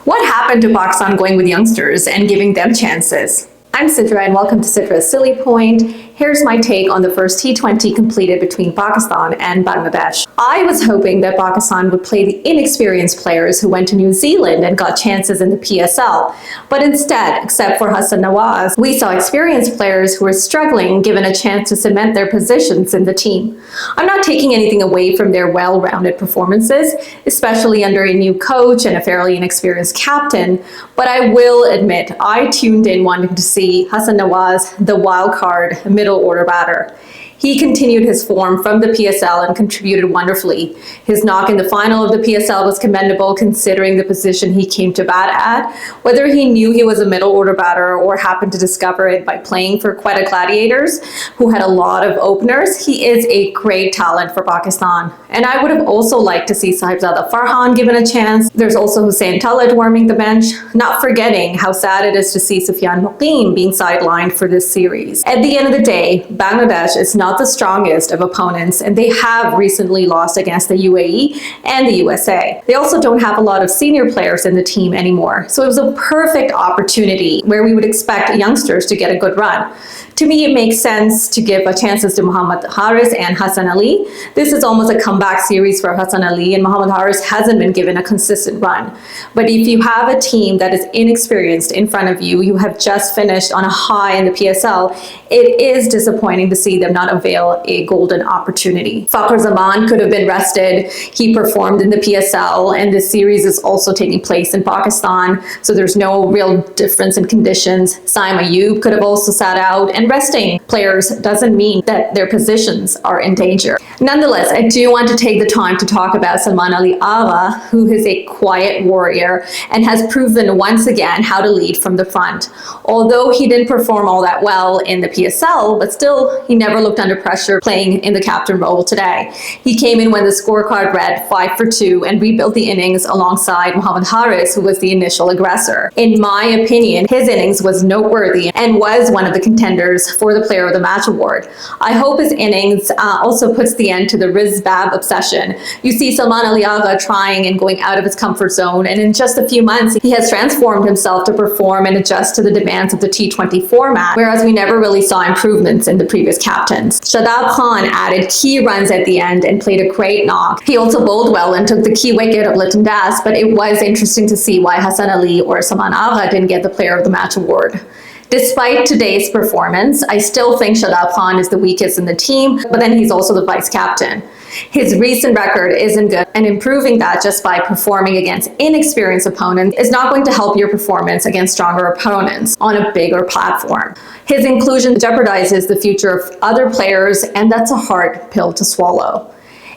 What happened to Pakistan going with youngsters and giving them chances? I'm Sidra and welcome to Sidra's Silly Point. Here's my take on the first T20 completed between Pakistan and Bangladesh. I was hoping that Pakistan would play the inexperienced players who went to New Zealand and got chances in the PSL. But instead, except for Hassan Ali, we saw experienced players who were struggling given a chance to cement their positions in the team. I'm not taking anything away from their well-rounded performances, especially under a new coach and a fairly inexperienced captain, but I will admit I tuned in wanting to see Hassan Ali, the wild card middle order batter. He continued his form from the PSL and contributed wonderfully. His knock in the final of the PSL was commendable considering the position he came to bat at. Whether he knew he was a middle order batter or happened to discover it by playing for Quetta Gladiators, who had a lot of openers, he is a great talent for Pakistan. And I would have also liked to see Sahibzada Farhan given a chance. There's also Hussain Talat warming the bench, not forgetting how sad it is to see Sofyan Muqeem being sidelined for this series. At the end of the day, Bangladesh is not the strongest of opponents, and they have recently lost against the UAE and the USA. They also don't have a lot of senior players in the team anymore, so it was a perfect opportunity where we would expect youngsters to get a good run. To me, it makes sense to give chances to Mohammad Haris and Hassan Ali. This is almost a comeback series for Hassan Ali, and Mohammad Haris hasn't been given a consistent run. But if you have a team that is inexperienced in front of you, you have just finished on a high in the PSL, it is disappointing to see them not avail a golden opportunity. Salman could have been rested. He performed in the PSL, and this series is also taking place in Pakistan, so there's no real difference in conditions. Saim Ayub could have also sat out, and resting players doesn't mean that their positions are in danger. Nonetheless, I do want to take the time to talk about Salman Ali Agha, who is a quiet warrior and has proven once again how to lead from the front. Although he didn't perform all that well in the PSL, but still he never looked under pressure playing in the captain role today. He came in when the scorecard read 5 for 2 and rebuilt the innings alongside Mohammad Haris, who was the initial aggressor. In my opinion, his innings was noteworthy and was one of the contenders for the Player of the Match award. I hope his innings also puts the end to the Rizbab obsession. You see Salman Ali Agha trying and going out of his comfort zone, and in just a few months he has transformed himself to perform and adjust to the demands of the T20 format, whereas we never really saw improvements in the previous captains. Shadab added key runs at the end and played a great knock. He also bowled well and took the key wicket of Litton Das, but it was interesting to see why Hassan Ali or Salman Agha didn't get the Player of the Match award. Despite today's performance, I still think Shadab is the weakest in the team, but then he's also the vice captain. His recent record isn't good, and improving that just by performing against inexperienced opponents is not going to help your performance against stronger opponents on a bigger platform. His inclusion jeopardizes the future of other players, and that's a hard pill to swallow.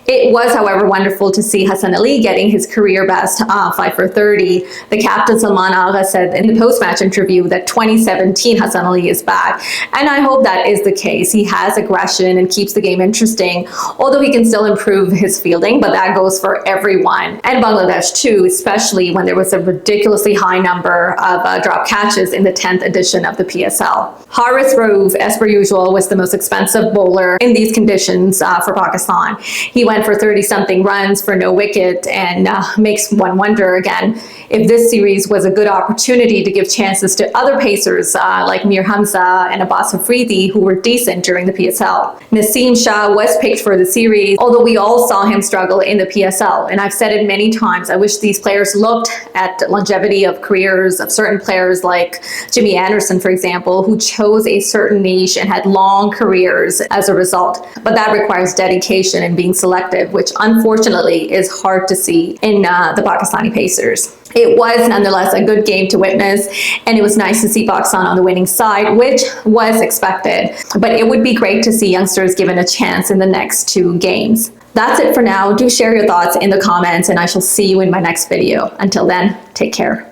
It was, however, wonderful to see Hassan Ali getting his career best 5 for 30. The captain Salman Agha said in the post-match interview that 2017 Hassan Ali is back, and I hope that is the case. He has aggression and keeps the game interesting, although he can still improve his fielding, but that goes for everyone. And Bangladesh too, especially when there was a ridiculously high number of drop catches in the 10th edition of the PSL. Haris Rauf, as per usual, was the most expensive bowler in these conditions for Pakistan. He went for 30-something runs for no wicket, and makes one wonder again if this series was a good opportunity to give chances to other pacers like Mir Hamza and Abbas Afridi, who were decent during the PSL. Naseem Shah was picked for the series, although we all saw him struggle in the PSL, and I've said it many times, I wish these players looked at longevity of careers of certain players like Jimmy Anderson, for example, who chose a certain niche and had long careers as a result. But that requires dedication and being selective, which unfortunately is hard to see in the Pakistani Pacers. It was nonetheless a good game to witness, and it was nice to see Pakistan on the winning side, which was expected. But it would be great to see youngsters given a chance in the next 2 games. That's it for now. Do share your thoughts in the comments, and I shall see you in my next video. Until then, take care.